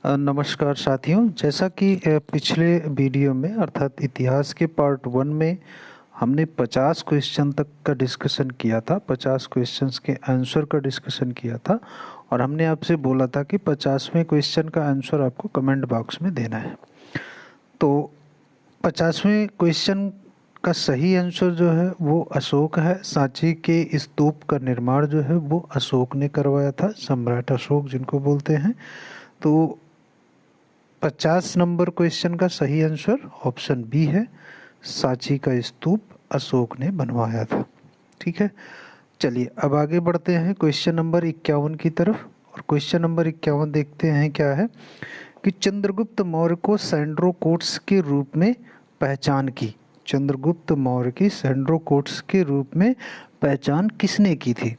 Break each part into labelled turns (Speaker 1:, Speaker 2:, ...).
Speaker 1: नमस्कार साथियों। जैसा कि पिछले वीडियो में अर्थात इतिहास के पार्ट 1 में हमने 50 क्वेश्चन तक का डिस्कशन किया था, 50 क्वेश्चंस के आंसर का डिस्कशन किया था और हमने आपसे बोला था कि 50वें क्वेश्चन का आंसर आपको कमेंट बॉक्स में देना है। तो 50वें क्वेश्चन का सही आंसर जो है वो अशोक है। सांची के स्तूप का निर्माण जो है वो अशोक ने करवाया था, सम्राट अशोक जिनको बोलते हैं। तो 50 नंबर क्वेश्चन का सही आंसर ऑप्शन बी है, सांची का स्तूप अशोक ने बनवाया था। ठीक है, चलिए अब आगे बढ़ते हैं क्वेश्चन नंबर 51 की तरफ। और क्वेश्चन नंबर 51 देखते हैं क्या है कि चंद्रगुप्त मौर्य को सैंड्रोकोट्स के रूप में पहचान की। चंद्रगुप्त मौर्य की सैंड्रोकोट्स के रूप में पहचान किसने की थी?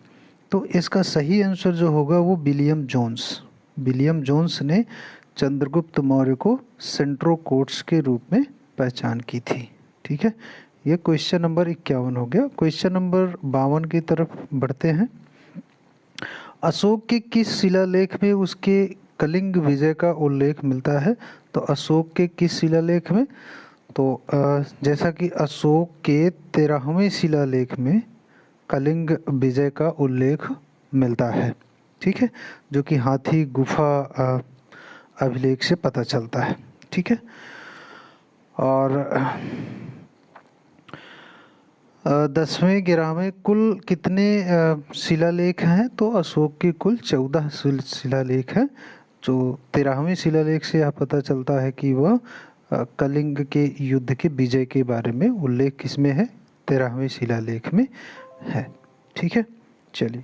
Speaker 1: तो इसका सही आंसर जो होगा वो विलियम जोन्स। विलियम जोन्स ने चंद्रगुप्त मौर्य को सेंट्रोकोट्स के रूप में पहचान की थी। ठीक है, ये क्वेश्चन नंबर 51 हो गया। क्वेश्चन नंबर 52 की तरफ बढ़ते हैं। अशोक के किस शिलालेख में उसके कलिंग विजय का उल्लेख मिलता है? तो अशोक के किस शिलालेख में? तो जैसा कि अशोक के 13वें शिलालेख में कलिंग विजय का उल्लेख मिलता है। ठीक है, जो कि हाथी गुफा अभिलेख से पता चलता है। ठीक है, और 10वें 11वें कुल कितने शिलालेख हैं? तो अशोक के कुल 14 शिलालेख हैं। जो 13वें शिलालेख से यह पता चलता है कि वह कलिंग के युद्ध के विजय के बारे में उल्लेख किसमें है? 13वें शिलालेख में है। ठीक है, चलिए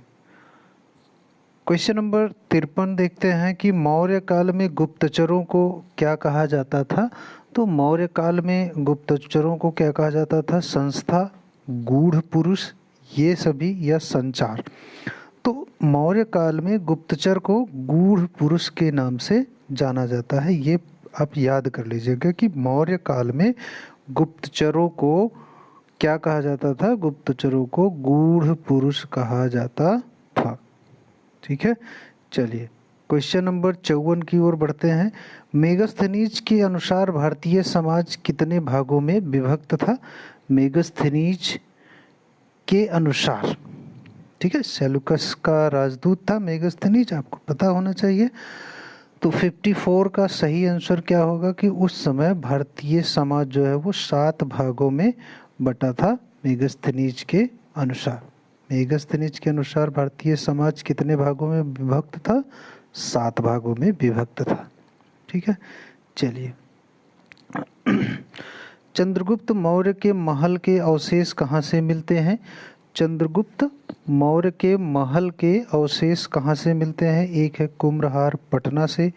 Speaker 1: क्वेश्चन नंबर 53 देखते हैं कि मौर्य काल में गुप्तचरों को क्या कहा जाता था? तो मौर्य काल में गुप्तचरों को क्या कहा जाता था? संस्था, गूढ़ पुरुष, ये सभी या संचार। तो मौर्य काल में गुप्तचर को गूढ़ पुरुष के नाम से जाना जाता है। ये आप याद कर लीजिएगा कि मौर्य काल में गुप्तचरों को क्या कहा जाता था? गुप्तचरों को गूढ़ पुरुष कहा जाता था। ठीक है, चलिए क्वेश्चन नंबर 54 की ओर बढ़ते हैं। मेगस्थनीज के अनुसार भारतीय समाज कितने भागों में विभक्त था? मेगस्थनीज के अनुसार, ठीक है, सेलुकस का राजदूत था मेगस्थनीज, आपको पता होना चाहिए। तो 54 का सही आंसर क्या होगा कि उस समय भारतीय समाज जो है वो 7 भागों में बटा था मेगस्थनीज के अनुसार। मेगस्थनीज के अनुसार भारतीय समाज कितने भागों में विभक्त था? 7 भागों में विभक्त था। ठीक है, चलिए चंद्रगुप्त मौर्य के महल के अवशेष कहाँ से मिलते हैं? चंद्रगुप्त मौर्य के महल के अवशेष कहाँ से मिलते हैं? एक है कुम्भहार पटना से,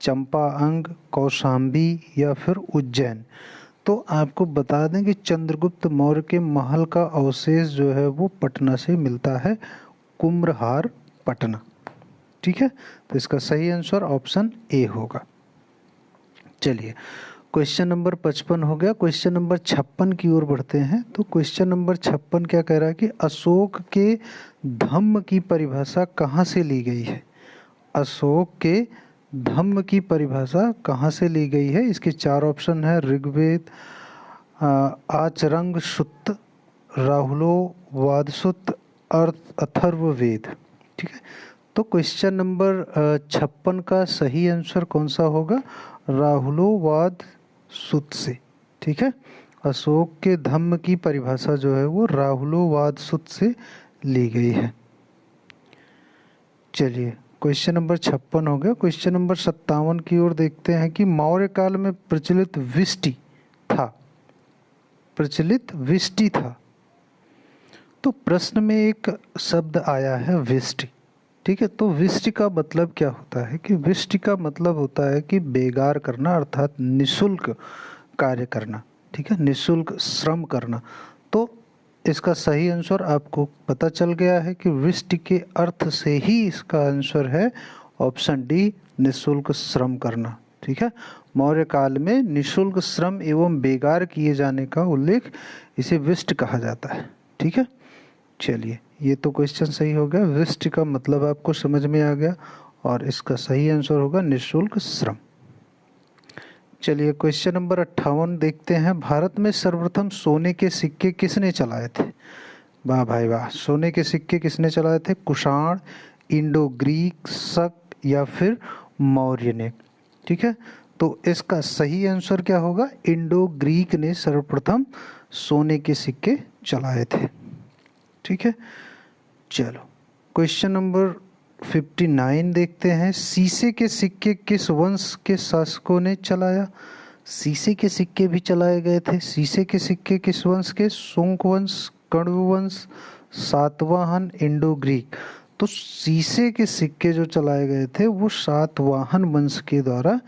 Speaker 1: चंपा अंग, कौशाम्बी या फिर उज्जैन। तो आपको बता दें कि चंद्रगुप्त मौर्य के महल का अवशेष जो है वो पटना से मिलता है, कुम्भहार पटना। ठीक है, तो इसका सही आंसर ऑप्शन ए होगा। चलिए क्वेश्चन नंबर 55 हो गया। क्वेश्चन नंबर 56 की ओर बढ़ते हैं। तो क्वेश्चन नंबर 56 क्या कह रहा है कि अशोक के धम्म की परिभाषा कहाँ से ली गई है? अशोक के धम्म की परिभाषा कहाँ से ली गई है? इसके 4 ऑप्शन है, ऋग्वेद, आचरंग सुत्त, राहुलो वादसुत्त, अथर्ववेद। ठीक है, तो क्वेश्चन नंबर 56 का सही आंसर कौन सा होगा? राहुलोवाद सुत्त से। ठीक है, अशोक के धम्म की परिभाषा जो है वो राहुलोवाद सुत्त से ली गई है। चलिए क्वेश्चन नंबर 56 हो गया। क्वेश्चन नंबर 57 की ओर देखते हैं कि मौर्य काल में प्रचलित विष्टि था। प्रचलित विष्टि था, तो प्रश्न में एक शब्द आया है विष्टि। ठीक है, तो विष्टि का मतलब क्या होता है? कि विष्टि का मतलब होता है कि बेगार करना, अर्थात निशुल्क कार्य करना। ठीक है, निशुल्क श्रम करना। तो इसका सही आंसर आपको पता चल गया है कि विष्टि के अर्थ से ही इसका आंसर है ऑप्शन डी, निशुल्क श्रम करना। ठीक है, मौर्य काल में निशुल्क श्रम एवं बेगार किए जाने का उल्लेख इसे विष्टि कहा जाता है। ठीक है, चलिए ये तो क्वेश्चन सही हो गया। विष्टि का मतलब आपको समझ में आ गया और इसका सही आंसर होगा निःशुल्क श्रम। चलिए क्वेश्चन नंबर 58 देखते हैं। भारत में सर्वप्रथम सोने के सिक्के किसने चलाए थे? वाह भाई वाह, सोने के सिक्के किसने चलाए थे? कुषाण, इंडो ग्रीक, शक या फिर मौर्य ने? ठीक है, तो इसका सही आंसर क्या होगा? इंडो ग्रीक ने सर्वप्रथम सोने के सिक्के चलाए थे। ठीक है, चलो क्वेश्चन नंबर 59 देखते हैं। सीसे के सिक्के किस वंश के शासकों ने चलाया? सीसे के सिक्के भी चलाए गए थे। सीसे के सिक्के किस वंश के? सुंग वंश, कण्व वंश, सातवाहन, इंडो ग्रीक। तो सीसे के सिक्के जो चलाए गए थे वो सातवाहन वंश के द्वारा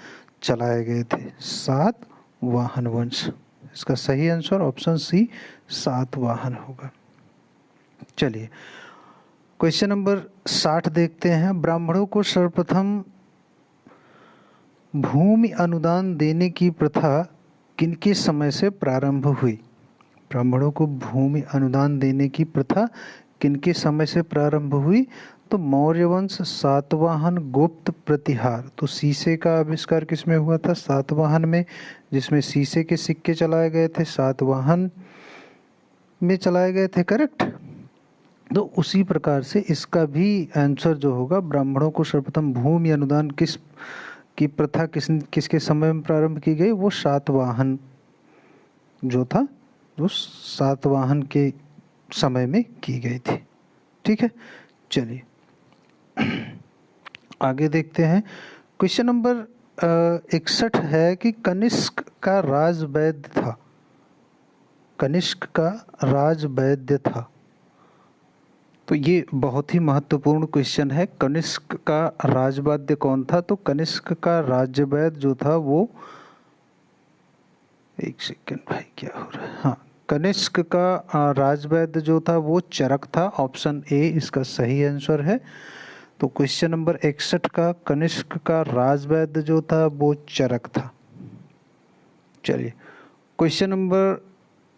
Speaker 1: चलाए गए थे। सातवाहन वंश, इसका सही आंसर ऑप्शन सी सातवाहन होगा। चलिए क्वेश्चन नंबर 60 देखते हैं। ब्राह्मणों को सर्वप्रथम भूमि अनुदान देने की प्रथा किनके समय से प्रारंभ हुई? ब्राह्मणों को भूमि अनुदान देने की प्रथा किनके समय से प्रारंभ हुई? तो मौर्य वंश, सातवाहन, गुप्त, प्रतिहार। तो सीसे का आविष्कार किसमें हुआ था? सातवाहन में, जिसमें सीसे के सिक्के चलाए गए थे, सातवाहन में चलाए गए थे। करेक्ट। तो उसी प्रकार से इसका भी आंसर जो होगा, ब्राह्मणों को सर्वप्रथम भूमि अनुदान किस की प्रथा किसके समय में प्रारंभ की गई? वो सातवाहन जो था, वो सातवाहन के समय में की गई थी। ठीक है, चलिए आगे देखते हैं। क्वेश्चन नंबर 61 है कि कनिष्क का राज वैद्य था। कनिष्क का राज वैद्य था। तो ये बहुत ही महत्वपूर्ण क्वेश्चन है। कनिष्क का राजवैद्य कौन था? तो कनिष्क का राज्यवैद्य जो था वो, एक सेकेंड भाई क्या हो रहा है, हाँ, कनिष्क का राजवैद्य जो था वो चरक था। ऑप्शन ए इसका सही आंसर है। तो क्वेश्चन नंबर 61 का कनिष्क का राजवैद्य जो था वो चरक था। चलिए क्वेश्चन नंबर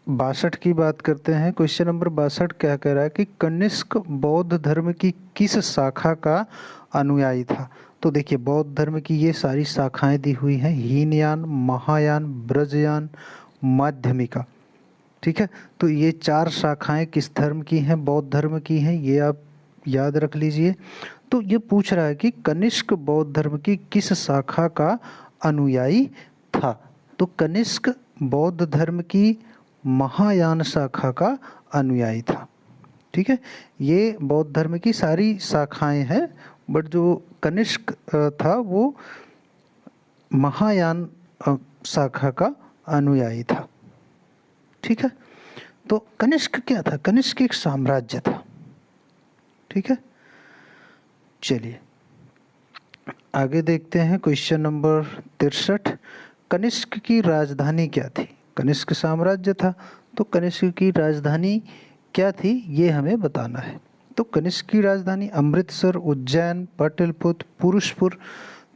Speaker 1: 62 की बात करते हैं। क्वेश्चन नंबर 62 क्या कह रहा है कि कनिष्क बौद्ध धर्म की किस शाखा का अनुयायी था? तो देखिए बौद्ध धर्म की ये सारी शाखाएं दी हुई हैं, हीनयान, महायान, ब्रजयान, माध्यमिका। ठीक है, तो ये चार शाखाएं किस धर्म की हैं? बौद्ध धर्म की हैं, ये आप याद रख लीजिए। तो ये पूछ रहा है कि कनिष्क बौद्ध धर्म की किस शाखा का अनुयायी था? तो कनिष्क बौद्ध धर्म की महायान शाखा का अनुयायी था। ठीक है, ये बौद्ध धर्म की सारी शाखाएं हैं, बट जो कनिष्क था वो महायान शाखा का अनुयायी था। ठीक है, तो कनिष्क क्या था? कनिष्क एक साम्राज्य था। ठीक है, चलिए आगे देखते हैं। क्वेश्चन नंबर 63, कनिष्क की राजधानी क्या थी? कनिष्क साम्राज्य था, तो कनिष्क की राजधानी क्या थी ये हमें बताना है। तो कनिष्क की राजधानी अमृतसर, उज्जैन, पाटलिपुत्र, पुरुषपुर।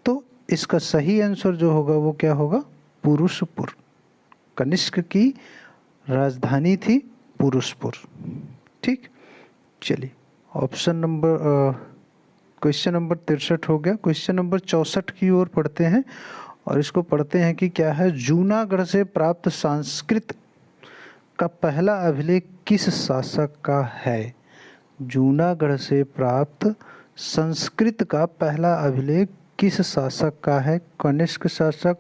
Speaker 1: तो इसका सही आंसर जो होगा वो क्या होगा? पुरुषपुर। कनिष्क की राजधानी थी पुरुषपुर। ठीक, चलिए ऑप्शन नंबर क्वेश्चन नंबर 63 हो गया। क्वेश्चन नंबर 64 की ओर पढ़ते हैं और इसको पढ़ते हैं कि क्या है। जूनागढ़ से प्राप्त संस्कृत का पहला अभिलेख किस शासक का है? जूनागढ़ से प्राप्त संस्कृत का पहला अभिलेख किस शासक का है? कनिष्क शासक,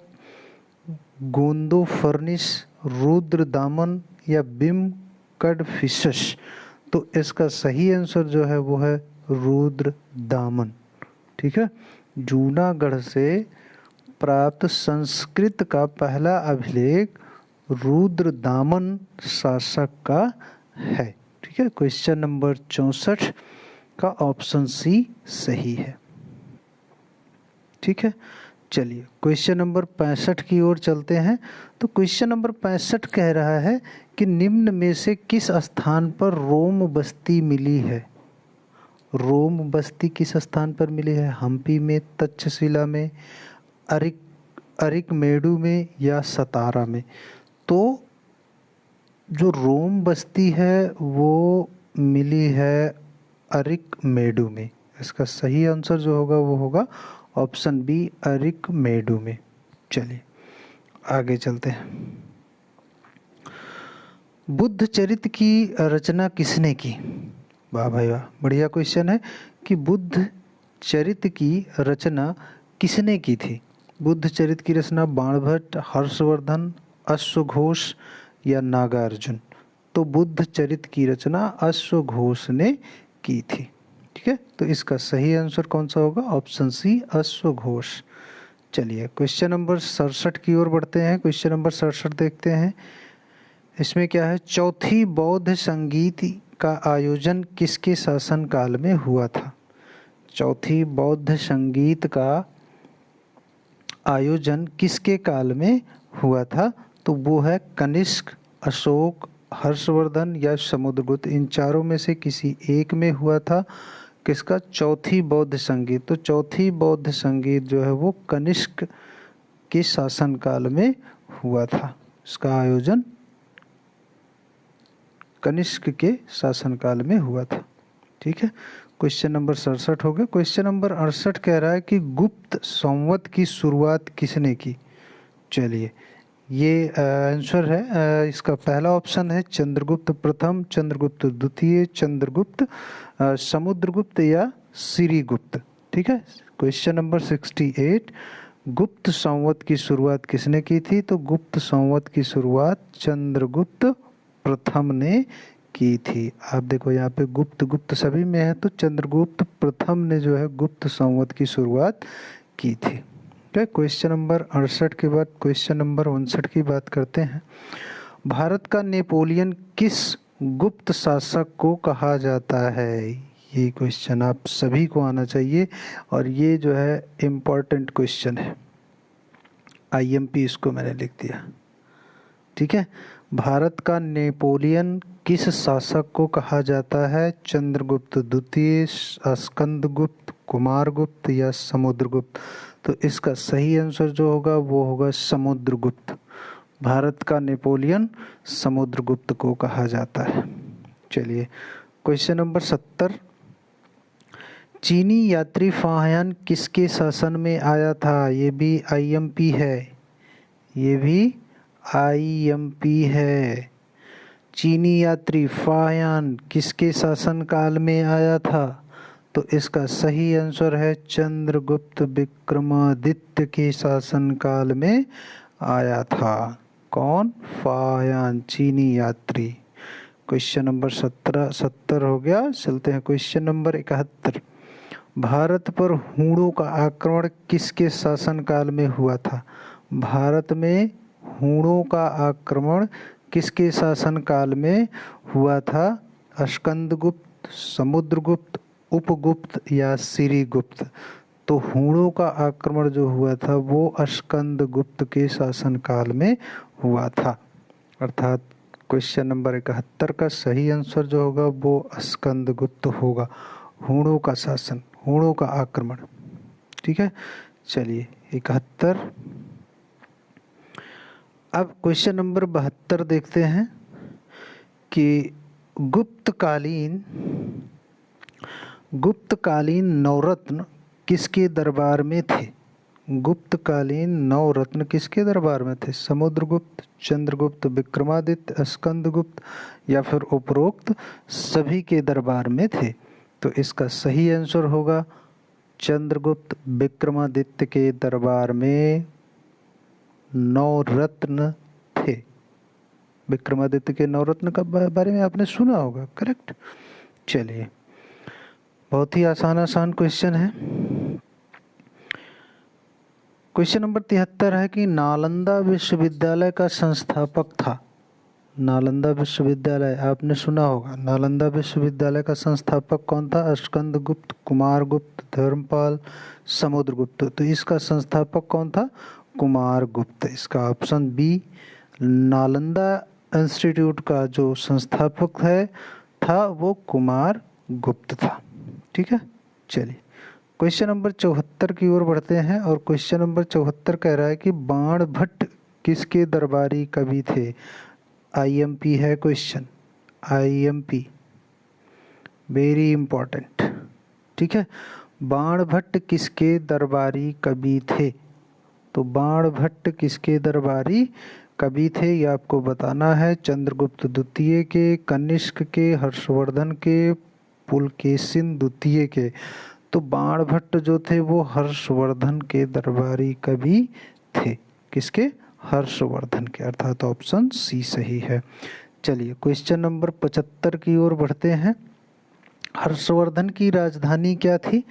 Speaker 1: गोंदो फर्निस, रुद्रदामन या बिम कडफिसस। तो इसका सही आंसर जो है वो है रुद्रदामन। ठीक है, जूनागढ़ से प्राप्त संस्कृत का पहला अभिलेख रुद्रदामन शासक का है। ठीक है, क्वेश्चन नंबर 64 का ऑप्शन सी सही है। ठीक है, चलिए क्वेश्चन नंबर 65 की ओर चलते हैं। तो क्वेश्चन नंबर 65 कह रहा है कि निम्न में से किस स्थान पर रोम बस्ती मिली है? रोम बस्ती किस स्थान पर मिली है? हम्पी में, तक्षशिला में, अरिकमेडु में या सतारा में? तो जो रोम बस्ती है वो मिली है अरिकमेडु में। इसका सही आंसर जो होगा वो होगा ऑप्शन बी, अरिकमेडु में। चलिए आगे चलते हैं। बुद्ध चरित की रचना किसने की? वाह भाई वाह, बढ़िया क्वेश्चन है कि बुद्ध चरित की रचना किसने की थी? बुद्ध चरित की रचना बाणभट्ट, हर्षवर्धन, अश्वघोष या नागार्जुन? तो बुद्ध चरित की रचना अश्वघोष ने की थी। ठीक है, तो इसका सही आंसर कौन सा होगा? ऑप्शन सी, अश्वघोष। चलिए क्वेश्चन नंबर 67 की ओर बढ़ते हैं। क्वेश्चन नंबर 67 देखते हैं। इसमें क्या है? चौथी बौद्ध संगीत का आयोजन किसके शासनकाल में हुआ था? चौथी बौद्ध संगीत का आयोजन किसके काल में हुआ था? तो वो है कनिष्क, अशोक, हर्षवर्धन या समुद्रगुप्त। इन चारों में से किसी एक में हुआ था। किसका? चौथी बौद्ध संगीत। तो चौथी बौद्ध संगीत जो है वो कनिष्क के शासनकाल में हुआ था। इसका आयोजन कनिष्क के शासनकाल में हुआ था। ठीक है, क्वेश्चन नंबर 67 हो गया। क्वेश्चन नंबर 68 कह रहा है कि गुप्त संवत की शुरुआत किसने की? चलिए ये आंसर है, इसका पहला ऑप्शन है चंद्रगुप्त प्रथम, चंद्रगुप्त द्वितीय, चंद्रगुप्त समुद्रगुप्त या श्रीगुप्त। ठीक है, क्वेश्चन नंबर 68, गुप्त संवत की शुरुआत किसने की थी? तो गुप्त संवत की शुरुआत चंद्रगुप्त प्रथम ने की थी। आप देखो यहाँ पे गुप्त गुप्त सभी में है, तो चंद्रगुप्त प्रथम ने जो है गुप्त संवत की शुरुआत की थी। क्वेश्चन नंबर 68 के बाद क्वेश्चन नंबर 59 की बात करते हैं। भारत का नेपोलियन किस गुप्त शासक को कहा जाता है? ये क्वेश्चन आप सभी को आना चाहिए और ये जो है इम्पोर्टेंट क्वेश्चन है। आईएमपी इसको मैंने लिख दिया। ठीक है, भारत का नेपोलियन किस शासक को कहा जाता है? चंद्रगुप्त द्वितीय, स्कंदगुप्त, कुमारगुप्त या समुद्रगुप्त? तो इसका सही आंसर जो होगा वो होगा समुद्रगुप्त। भारत का नेपोलियन समुद्रगुप्त को कहा जाता है। चलिए क्वेश्चन नंबर 70, चीनी यात्री फाहियान किसके शासन में आया था? ये भी आईएमपी है, ये भी आईएमपी है। चीनी यात्री फाहियान किसके शासनकाल में आया था? तो इसका सही आंसर है चंद्रगुप्त विक्रमादित्य के शासनकाल में आया था। कौन? फाहियान, चीनी यात्री। क्वेश्चन नंबर 70 हो गया। चलते हैं क्वेश्चन नंबर 71, भारत पर हूणों का आक्रमण किसके शासनकाल में हुआ था? भारत में हूणों का आक्रमण किसके शासनकाल में हुआ था? स्कंदगुप्त, समुद्रगुप्त, उपगुप्त या श्रीगुप्त? तो हूणों का आक्रमण जो हुआ था वो स्कंदगुप्त के शासनकाल में हुआ था। अर्थात क्वेश्चन नंबर 71 का सही आंसर जो होगा वो स्कंदगुप्त होगा। हूणों का शासन, हूणों का आक्रमण। ठीक है, चलिए 71। अब क्वेश्चन नंबर 72 देखते हैं कि गुप्तकालीन नवरत्न किसके दरबार में थे? गुप्तकालीन नवरत्न किसके दरबार में थे? समुद्रगुप्त, चंद्रगुप्त, विक्रमादित्य, स्कंदगुप्त या फिर उपरोक्त सभी के दरबार में थे? तो इसका सही आंसर होगा चंद्रगुप्त विक्रमादित्य के दरबार में नवरत्न थे। विक्रमादित्य के नवरत्न का बारे में आपने सुना होगा, करेक्ट। चलिए बहुत ही आसान क्वेश्चन है। क्वेश्चन नंबर 73 है कि नालंदा विश्वविद्यालय का संस्थापक था। नालंदा विश्वविद्यालय आपने सुना होगा। नालंदा विश्वविद्यालय का संस्थापक कौन था? स्कंदगुप्त, कुमारगुप्त, धर्मपाल, समुद्रगुप्त? तो इसका संस्थापक कौन था? कुमारगुप्त। इसका ऑप्शन बी, नालंदा इंस्टीट्यूट का जो संस्थापक था वो कुमारगुप्त था। ठीक है, चलिए क्वेश्चन नंबर 74 की ओर बढ़ते हैं और क्वेश्चन नंबर 74 कह रहा है कि बाणभट्ट किसके दरबारी कवि थे? आईएमपी है क्वेश्चन, आईएमपी, वेरी इंपॉर्टेंट। ठीक है। बाणभट्ट किसके दरबारी कवि थे? तो बाणभट्ट किसके दरबारी कवि थे ये आपको बताना है। चंद्रगुप्त द्वितीय के, कनिष्क के, हर्षवर्धन के, पुलकेशिन द्वितीय के। तो बाणभट्ट जो थे वो हर्षवर्धन के दरबारी कवि थे। किसके? हर्षवर्धन के, अर्थात ऑप्शन सी सही है। चलिए क्वेश्चन नंबर 75 की ओर बढ़ते हैं। हर्षवर्धन की राजधानी क्या थी?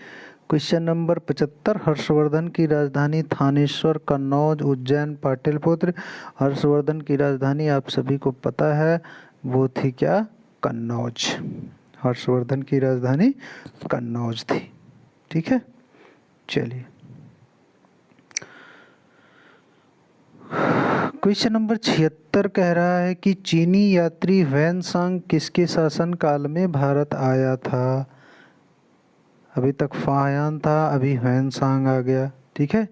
Speaker 1: क्वेश्चन नंबर 75, हर्षवर्धन की राजधानी थानेश्वर, कन्नौज, उज्जैन, पाटलिपुत्र। हर्षवर्धन की राजधानी आप सभी को पता है वो थी क्या? कन्नौज। हर्षवर्धन की राजधानी कन्नौज थी। ठीक है, चलिए क्वेश्चन नंबर 76 कह रहा है कि चीनी यात्री ह्वेनसांग किसके शासन काल में भारत आया था? अभी तक फाहियान था, अभी ह्वेनसांग आ गया। ठीक है,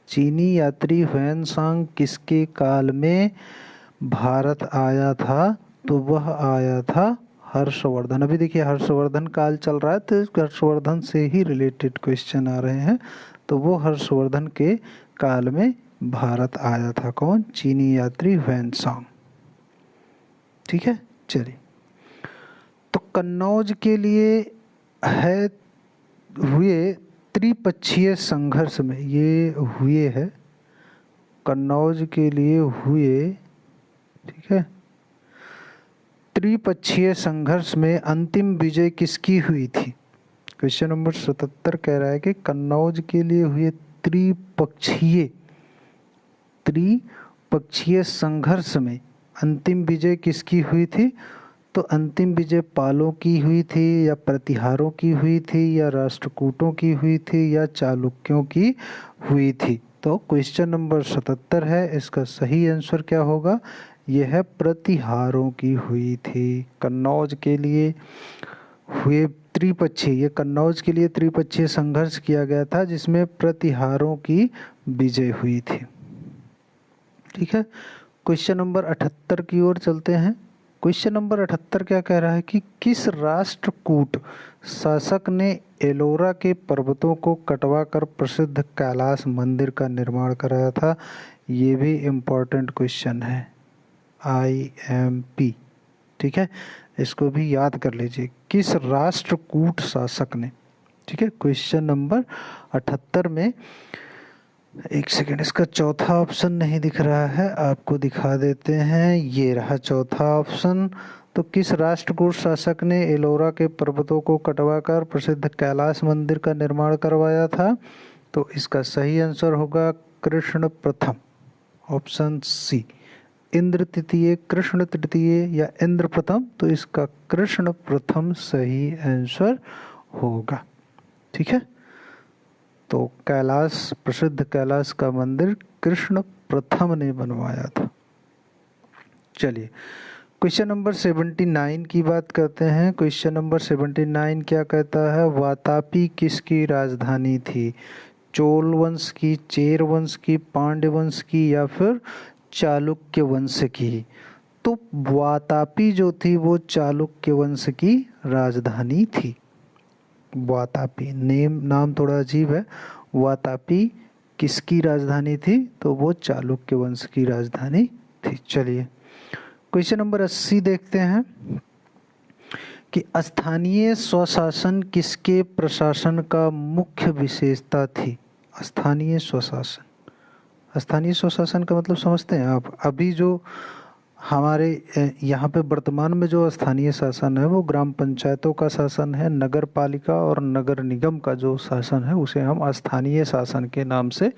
Speaker 1: चीनी यात्री ह्वेनसांग किसके काल में भारत आया था? तो वह आया था हर्षवर्धन। अभी देखिए हर्षवर्धन काल चल रहा है तो हर्षवर्धन से ही रिलेटेड क्वेश्चन आ रहे हैं। तो वो हर्षवर्धन के काल में भारत आया था। कौन? चीनी यात्री ह्वेनसांग। ठीक है, चलिए तो कन्नौज के लिए है हुए त्रिपक्षीय संघर्ष में, ये हुए है कन्नौज के लिए हुए, ठीक है, त्रिपक्षीय संघर्ष में अंतिम विजय किसकी हुई थी? क्वेश्चन नंबर 77 कह रहा है कि कन्नौज के लिए हुए त्रिपक्षीय संघर्ष में अंतिम विजय किसकी हुई थी? तो अंतिम विजय पालों की हुई थी या प्रतिहारों की हुई थी या राष्ट्रकूटों की हुई थी या चालुक्यों की हुई थी? तो क्वेश्चन नंबर 77 है, इसका सही आंसर क्या होगा? यह है प्रतिहारों की हुई थी। कन्नौज के लिए हुए त्रिपक्षीय, ये कन्नौज के लिए त्रिपक्षीय संघर्ष किया गया था जिसमें प्रतिहारों की विजय हुई थी। ठीक है, क्वेश्चन नंबर 78 की ओर चलते हैं। क्वेश्चन नंबर 78 क्या कह रहा है कि किस राष्ट्रकूट शासक ने एलोरा के पर्वतों को कटवाकर प्रसिद्ध कैलाश मंदिर का निर्माण कराया था? ये भी इम्पोर्टेंट क्वेश्चन है, IMP। ठीक है, इसको भी याद कर लीजिए, किस राष्ट्रकूट शासक ने। ठीक है, क्वेश्चन नंबर 78 में, एक सेकेंड, इसका चौथा ऑप्शन नहीं दिख रहा है, आपको दिखा देते हैं, ये रहा चौथा ऑप्शन। तो किस राष्ट्रकूट शासक ने एलोरा के पर्वतों को कटवाकर प्रसिद्ध कैलाश मंदिर का निर्माण करवाया था? तो इसका सही आंसर होगा कृष्ण प्रथम, ऑप्शन सी। इंद्र तृतीय, कृष्ण तृतीय या इंद्र प्रथम? तो इसका कृष्ण प्रथम सही आंसर होगा। ठीक है, तो कैलाश, प्रसिद्ध कैलाश का मंदिर कृष्ण प्रथम ने बनवाया था। चलिए क्वेश्चन नंबर 79 की बात करते हैं। क्वेश्चन नंबर 79 क्या कहता है? वातापी किसकी राजधानी थी? चोल वंश की, चेर वंश की, पांड्य वंश की या फिर चालुक्य वंश की? तो वातापी जो थी वो चालुक्य वंश की राजधानी थी। वातापी नाम थोड़ा अजीब है। वातापी किसकी राजधानी थी? तो वो चालुक्य वंश की राजधानी थी। चलिए क्वेश्चन नंबर 80 देखते हैं कि स्थानीय स्वशासन किसके प्रशासन का मुख्य विशेषता थी? स्थानीय स्वशासन, स्थानीय स्वशासन का मतलब समझते हैं आप? अभी जो हमारे यहाँ पे वर्तमान में जो स्थानीय शासन है वो ग्राम पंचायतों का शासन है, नगर पालिका और नगर निगम का जो शासन है उसे हम स्थानीय शासन के नाम से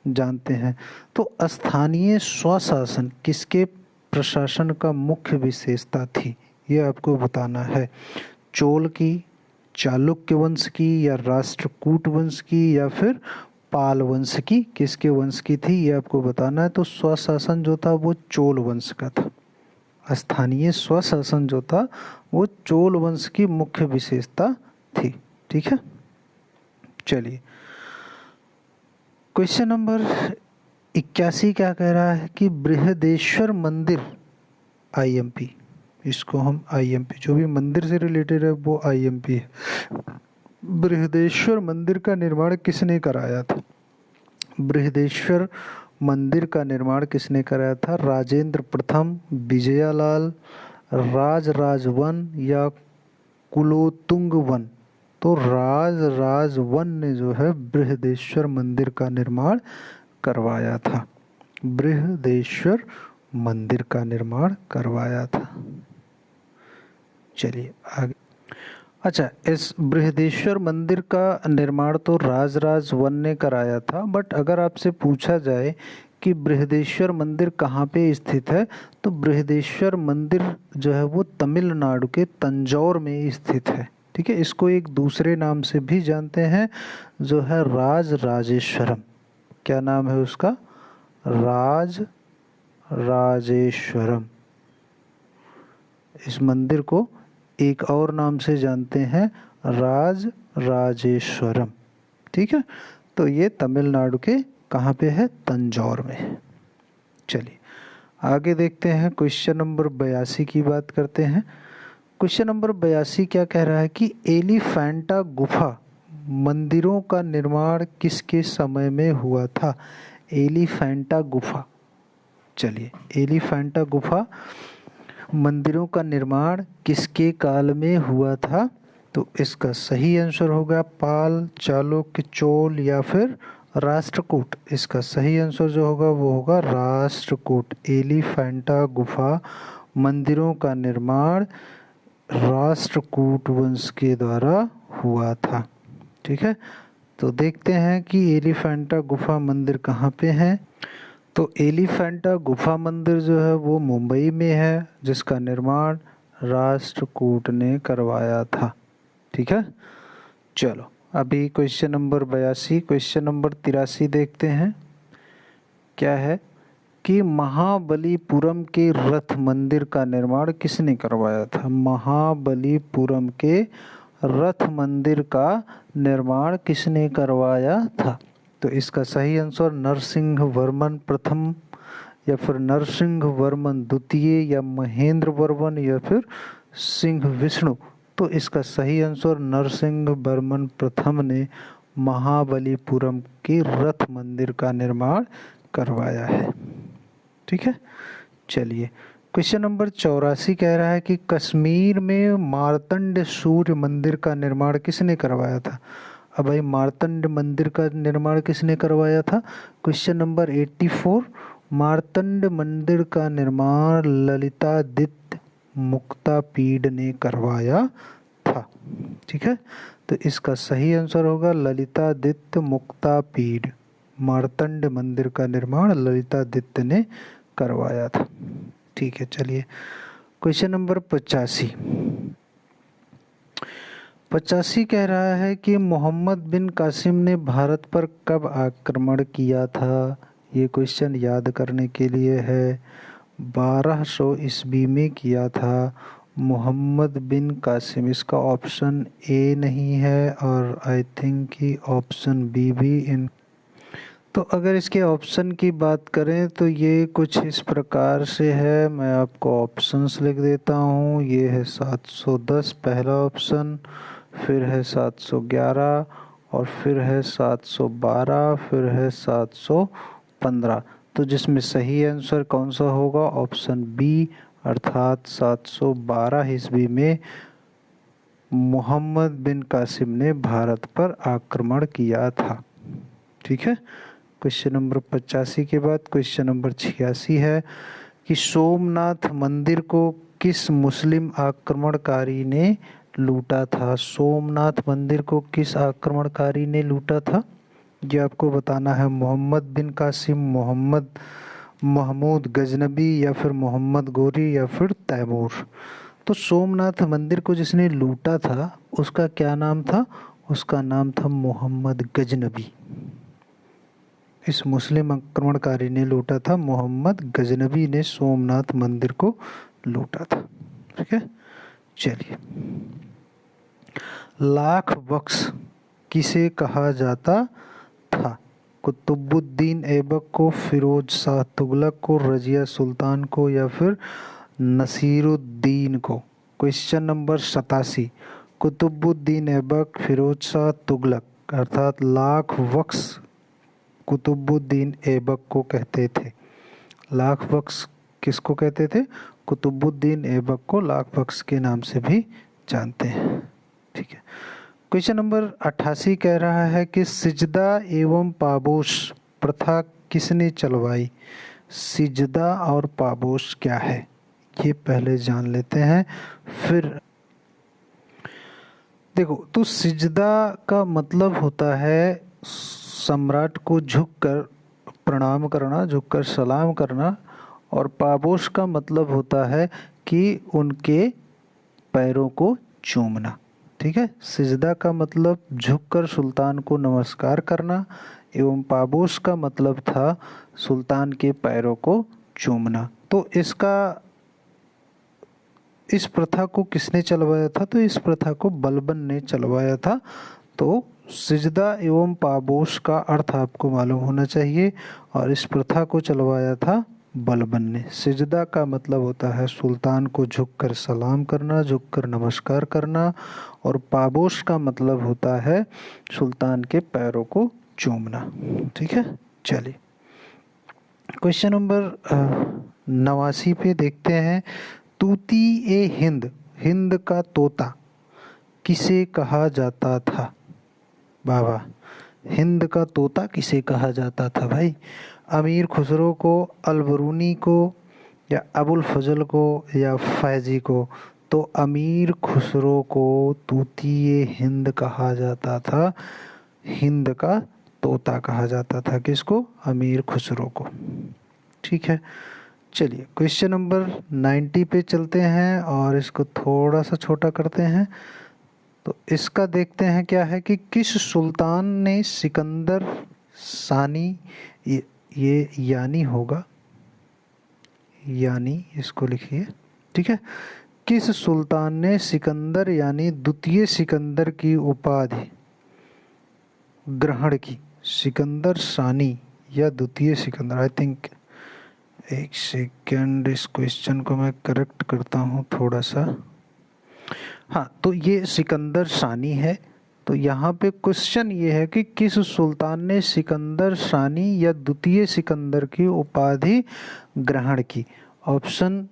Speaker 1: जानते हैं। तो स्थानीय स्वशासन किसके प्रशासन का मुख्य विशेषता थी? ये आपको बताना है। चोल की, चालुक्य वंश की या राष्ट्रकूट वंश की या फिर पाल वंश की? किसके वंश की थी ये आपको बताना है। तो स्वशासन जो था वो चोल वंश का था। स्थानीय स्वशासन जो था वो चोल वंश की मुख्य विशेषता थी। ठीक है, चलिए क्वेश्चन नंबर 81 क्या कह रहा है कि बृहदेश्वर मंदिर, IMP, इसको हम IMP, जो भी मंदिर से रिलेटेड है वो IMP है। बृहदेश्वर मंदिर का निर्माण किसने कराया था? बृहदेश्वर मंदिर का निर्माण किसने कराया था? राजेंद्र प्रथम, विजयालाल, राजराजवन या कुलोत्तुंग वन? तो राजराजवन ने जो है बृहदेश्वर मंदिर का निर्माण करवाया था। बृहदेश्वर मंदिर का निर्माण करवाया था। चलिए आगे। अच्छा, इस बृहदेश्वर मंदिर का निर्माण तो राजराजवन ने कराया था, बट अगर आपसे पूछा जाए कि बृहदेश्वर मंदिर कहाँ पे स्थित है, तो बृहदेश्वर मंदिर जो है वो तमिलनाडु के तंजौर में स्थित है। ठीक है, इसको एक दूसरे नाम से भी जानते हैं जो है राजराजेश्वरम। क्या नाम है उसका? राजराजेश्वरम। इस मंदिर को एक और नाम से जानते हैं, राजराजेश्वरम। ठीक है, तो ये तमिलनाडु के कहाँ पे है? तंजौर में। चलिए आगे देखते हैं, क्वेश्चन नंबर 82 की बात करते हैं। क्वेश्चन नंबर 82 क्या कह रहा है कि एलिफेंटा गुफा मंदिरों का निर्माण किसके समय में हुआ था? एलिफेंटा गुफा। चलिए, एलिफेंटा गुफा मंदिरों का निर्माण किसके काल में हुआ था? तो इसका सही आंसर होगा पाल, चालुक्य, चोल या फिर राष्ट्रकूट। इसका सही आंसर जो होगा वो होगा राष्ट्रकूट। एलिफेंटा गुफा मंदिरों का निर्माण राष्ट्रकूट वंश के द्वारा हुआ था। ठीक है, तो देखते हैं कि एलिफेंटा गुफा मंदिर कहाँ पे है। तो एलिफेंटा गुफा मंदिर जो है वो मुंबई में है, जिसका निर्माण राष्ट्रकूट ने करवाया था। ठीक है, चलो अभी क्वेश्चन नंबर 82, क्वेश्चन नंबर 83 देखते हैं। क्या है कि महाबलीपुरम के रथ मंदिर का निर्माण किसने करवाया था? महाबलीपुरम के रथ मंदिर का निर्माण किसने करवाया था? तो इसका सही आंसर नरसिंह वर्मन प्रथम या फिर नरसिंह वर्मन द्वितीय या महेंद्र वर्मन या फिर सिंह विष्णु। तो इसका सही आंसर नरसिंह वर्मन प्रथम ने महाबलीपुरम के रथ मंदिर का निर्माण करवाया है। ठीक है, चलिए क्वेश्चन नंबर 84 कह रहा है कि कश्मीर में मार्तंड सूर्य मंदिर का निर्माण किसने करवाया था? अब भाई मार्तंड मंदिर का निर्माण किसने करवाया था? क्वेश्चन नंबर 84, मार्तंड मंदिर का निर्माण ललितादित्य मुक्तापीड ने करवाया था। ठीक है, तो इसका सही आंसर होगा ललितादित्य मुक्तापीड। मार्तंड मंदिर का निर्माण ललितादित्य ने करवाया था। ठीक है, चलिए क्वेश्चन नंबर 85 कह रहा है कि मोहम्मद बिन कासिम ने भारत पर कब आक्रमण किया था? ये क्वेश्चन याद करने के लिए है। 1200 ईस्वी में किया था मोहम्मद बिन कासिम। इसका ऑप्शन ए नहीं है और आई थिंक कि ऑप्शन बी भी इन। तो अगर इसके ऑप्शन की बात करें तो ये कुछ इस प्रकार से है, मैं आपको ऑप्शंस लिख देता हूँ। ये है 710 पहला ऑप्शन, फिर है 711 और फिर है 712, फिर है 715। तो जिसमें सही आंसर कौन सा होगा? ऑप्शन बी, अर्थात 712 ईस्वी में मोहम्मद बिन कासिम ने भारत पर आक्रमण किया था। ठीक है, क्वेश्चन नंबर 85 के बाद क्वेश्चन नंबर 86 है कि सोमनाथ मंदिर को किस मुस्लिम आक्रमणकारी ने लूटा था? सोमनाथ मंदिर को किस आक्रमणकारी ने लूटा था? ये आपको बताना है। मोहम्मद बिन कासिम, मोहम्मद महमूद गजनबी या फिर मोहम्मद गोरी या फिर तैमूर। तो सोमनाथ मंदिर को जिसने लूटा था उसका क्या नाम था? उसका नाम था मोहम्मद गजनबी। इस मुस्लिम आक्रमणकारी ने लूटा था, मोहम्मद गजनबी ने सोमनाथ मंदिर को लूटा था। ठीक है, चलिए लाख बख्श किसे कहा जाता था? कुतुबुद्दीन ऐबक को, फिरोज शाह तुगलक को, रजिया सुल्तान को या फिर नसीरुद्दीन को? क्वेश्चन नंबर 87, कुतुबुद्दीन ऐबक, फिरोज शाह तुगलक अर्थात लाख बख्श कुतुबुद्दीन ऐबक को कहते थे। लाख बख्श किसको कहते थे? कुतुबुद्दीन ऐबक को लाख बख्श के नाम से भी जानते हैं। ठीक है। क्वेश्चन नंबर 88 कह रहा है कि सिजदा एवं पाबोश प्रथा किसने चलवाई? सिजदा और पाबोश क्या है ये पहले जान लेते हैं, फिर देखो। तो सिजदा का मतलब होता है सम्राट को झुककर प्रणाम करना, झुककर सलाम करना, और पाबोश का मतलब होता है कि उनके पैरों को चूमना। ठीक है। सिजदा का मतलब झुककर सुल्तान को नमस्कार करना एवं पाबोश का मतलब था सुल्तान के पैरों को चूमना। तो इस प्रथा को किसने चलवाया था? तो इस प्रथा को बलबन ने चलवाया था। तो सिजदा एवं पाबोश का अर्थ आपको मालूम होना चाहिए, और इस प्रथा को चलवाया था बलबन ने। सिजदा का मतलब होता है सुल्तान को झुककर सलाम करना, झुककर नमस्कार करना, और पाबोश का मतलब होता है सुल्तान के पैरों को चूमना। ठीक है। चलिए क्वेश्चन नंबर 89 पे देखते हैं। तूती ए हिंद, हिंद का तोता किसे कहा जाता था? बाबा, हिंद का तोता किसे कहा जाता था भाई? अमीर खुसरो को, अलबरूनी को, या अबुल फजल को, या फैजी को? तो अमीर खुसरो को तूती हिंद कहा जाता था। हिंद का तोता कहा जाता था किसको? अमीर खुसरो को। ठीक है। चलिए क्वेश्चन नंबर 90 पे चलते हैं और इसको थोड़ा सा छोटा करते हैं। तो इसका देखते हैं क्या है कि किस सुल्तान ने सिकंदर सानी, ये यानी होगा, यानी इसको लिखिए। ठीक है। किस सुल्तान ने सिकंदर यानी द्वितीय सिकंदर की उपाधि ग्रहण की? सिकंदर सानी या द्वितीय सिकंदर, आई थिंक। एक सेकेंड, इस क्वेश्चन को मैं करेक्ट करता हूँ थोड़ा सा। हाँ, तो ये सिकंदर सानी है। तो यहाँ पे क्वेश्चन ये है कि किस सुल्तान ने सिकंदर सानी या द्वितीय सिकंदर की उपाधि ग्रहण की? ऑप्शन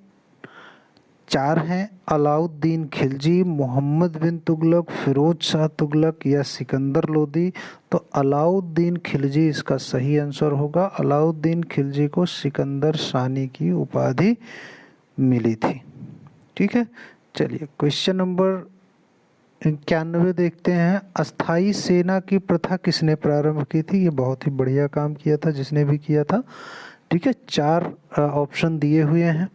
Speaker 1: 4 हैं, अलाउद्दीन खिलजी, मोहम्मद बिन तुगलक, फिरोज शाह तुगलक, या सिकंदर लोदी। तो अलाउद्दीन खिलजी इसका सही आंसर होगा। अलाउद्दीन खिलजी को सिकंदर सानी की उपाधि मिली थी। ठीक है। चलिए क्वेश्चन नंबर 91 देखते हैं। अस्थाई सेना की प्रथा किसने प्रारंभ की थी? ये बहुत ही बढ़िया काम किया था जिसने भी किया था। ठीक है। 4 ऑप्शन दिए हुए हैं,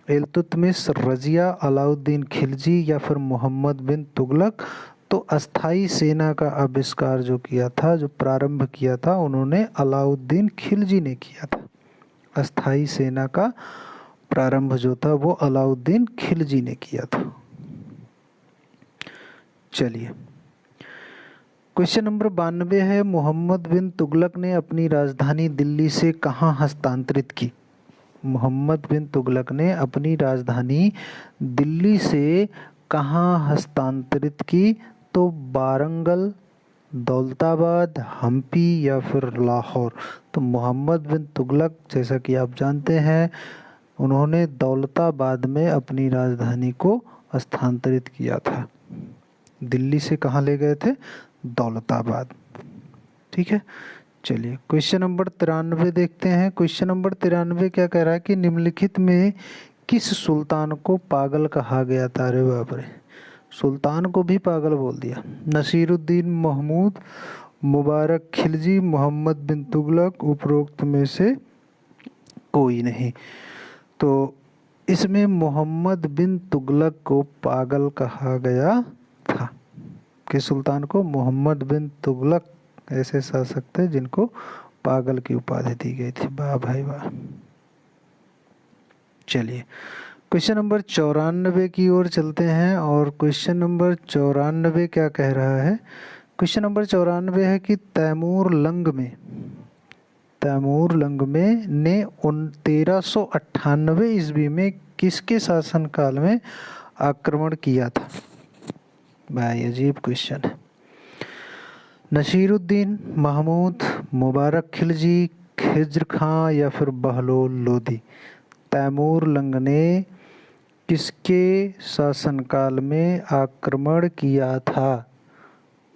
Speaker 1: इल्तुतमिश, रजिया, अलाउद्दीन खिलजी, या फिर मोहम्मद बिन तुगलक। तो अस्थाई सेना का आविष्कार जो किया था, जो प्रारंभ किया था, उन्होंने अलाउद्दीन खिलजी ने किया था। अस्थाई सेना का प्रारंभ जो था वो अलाउद्दीन खिलजी ने किया था। चलिए क्वेश्चन नंबर 92 है। मोहम्मद बिन तुगलक ने अपनी राजधानी दिल्ली से कहाँ हस्तांतरित की? मोहम्मद बिन तुगलक ने अपनी राजधानी दिल्ली से कहाँ हस्तांतरित की? तो वारंगल, दौलताबाद, हम्पी, या फिर लाहौर। तो मोहम्मद बिन तुगलक, जैसा कि आप जानते हैं, उन्होंने दौलताबाद में अपनी राजधानी को स्थानांतरित किया था। दिल्ली से कहाँ ले गए थे? दौलताबाद। ठीक है। चलिए क्वेश्चन नंबर 93 देखते हैं। क्वेश्चन नंबर 93 क्या कह रहा है कि निम्नलिखित में किस सुल्तान को पागल कहा गया था? अरे बाप रे, सुल्तान को भी पागल बोल दिया। नसीरुद्दीन महमूद, मुबारक खिलजी, मोहम्मद बिन तुगलक, उपरोक्त में से कोई नहीं। तो इसमें मोहम्मद बिन तुगलक को पागल कहा गया था। किस सुल्तान को? मोहम्मद बिन तुगलक ऐसे शासक थे जिनको पागल की उपाधि दी गई थी। वाह भाई वाह। चलिए क्वेश्चन नंबर 94 की ओर चलते हैं और क्वेश्चन नंबर 94 क्या कह रहा है? क्वेश्चन नंबर 94 है कि तैमूर लंग में ने 1398 ईस्वी में किसके शासनकाल में आक्रमण किया था? भाई अजीब क्वेश्चन है। नसीरुद्दीन महमूद, मुबारक खिलजी, खिज्र खां या फिर बहलोल लोदी। तैमूर लंग ने किसके शासनकाल में आक्रमण किया था?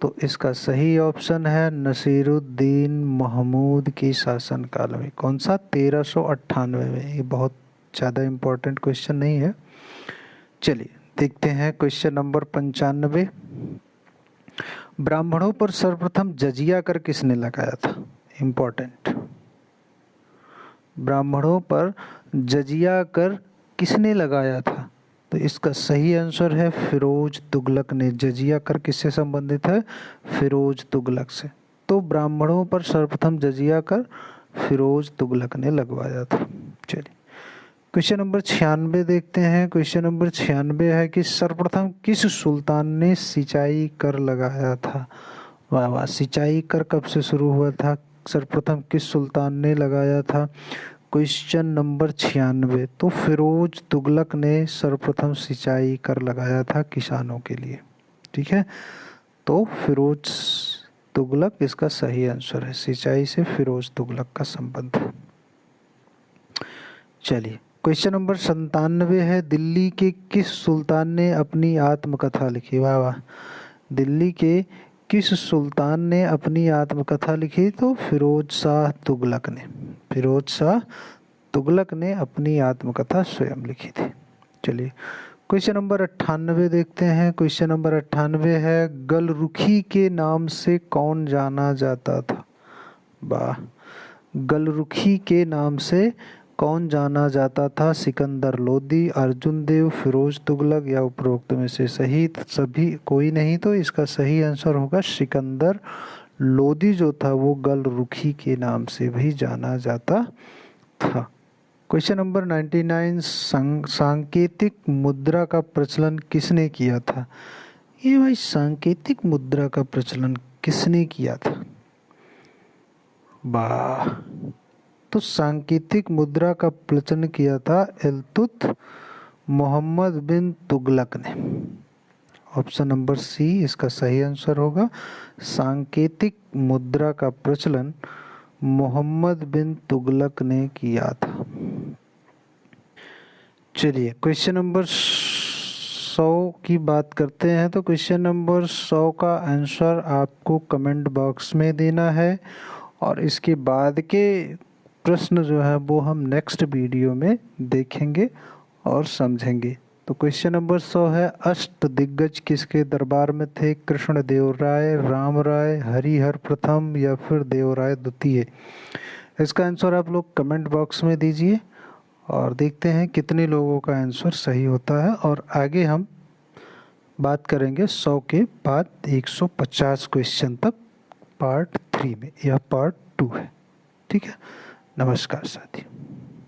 Speaker 1: तो इसका सही ऑप्शन है नसीरुद्दीन महमूद की शासनकाल में। कौन सा? 1398 में। ये बहुत ज़्यादा इम्पोर्टेंट क्वेश्चन नहीं है। चलिए देखते हैं क्वेश्चन नंबर 95। ब्राह्मणों पर सर्वप्रथम जजिया कर किसने लगाया था? इम्पोर्टेंट। ब्राह्मणों पर जजिया कर किसने लगाया था? तो इसका सही आंसर है फिरोज तुगलक ने। जजिया कर किससे संबंधित है? फिरोज तुगलक से। तो ब्राह्मणों पर सर्वप्रथम जजिया कर फिरोज तुगलक ने लगवाया था। चलिए क्वेश्चन नंबर 96 देखते हैं। क्वेश्चन नंबर 96 है कि सर्वप्रथम किस सुल्तान ने सिंचाई कर लगाया था? वाह वाह, सिंचाई कर कब से शुरू हुआ था? सर्वप्रथम किस सुल्तान ने लगाया था? Question number 96। तो फिरोज तुगलक ने सर्वप्रथम सिंचाई कर लगाया था किसानों के लिए। ठीक है, तो फिरोज तुगलक इसका सही आंसर है। सिंचाई से फिरोज तुगलक का संबंध है। चलिए क्वेश्चन नंबर 97 है। दिल्ली के किस सुल्तान ने अपनी आत्मकथा लिखी? वाह वाह, दिल्ली के किस सुल्तान ने अपनी आत्मकथा लिखी? तो फिरोज शाह तुगलक ने। फिरोज शाह तुगलक ने अपनी आत्मकथा स्वयं लिखी थी। चलिए क्वेश्चन नंबर 98 देखते हैं। क्वेश्चन नंबर 98 है गलरुखी के नाम से कौन जाना जाता था? वाह, गलरुखी के नाम से कौन जाना जाता था? सिकंदर लोदी, अर्जुन देव, फिरोज तुगलक या उपरोक्त में से सही सभी कोई नहीं। तो इसका सही आंसर होगा सिकंदर लोदी जो था वो गलरुखी के नाम से भी जाना जाता था। क्वेश्चन नंबर 99 सांकेतिक मुद्रा का प्रचलन किसने किया था? ये भाई सांकेतिक मुद्रा का प्रचलन किसने किया था? वाह, तो सांकेतिक मुद्रा का प्रचलन किया था इल्तुत मोहम्मद बिन तुगलक ने। ऑप्शन नंबर सी इसका सही आंसर होगा। सांकेतिक मुद्रा का प्रचलन मोहम्मद बिन तुगलक ने किया था। चलिए क्वेश्चन नंबर 100 की बात करते हैं। तो क्वेश्चन नंबर 100 का आंसर आपको कमेंट बॉक्स में देना है और इसके बाद के प्रश्न जो है वो हम नेक्स्ट वीडियो में देखेंगे और समझेंगे। तो क्वेश्चन नंबर 100 है अष्ट दिग्गज किसके दरबार में थे? कृष्ण देव राय, राम राय, हरिहर प्रथम या फिर देवराय द्वितीय। इसका आंसर आप लोग कमेंट बॉक्स में दीजिए और देखते हैं कितने लोगों का आंसर सही होता है। और आगे हम बात करेंगे 100 के बाद 150 क्वेश्चन तक पार्ट 3 में। यह पार्ट 2 है। ठीक है, नमस्कार साथियों।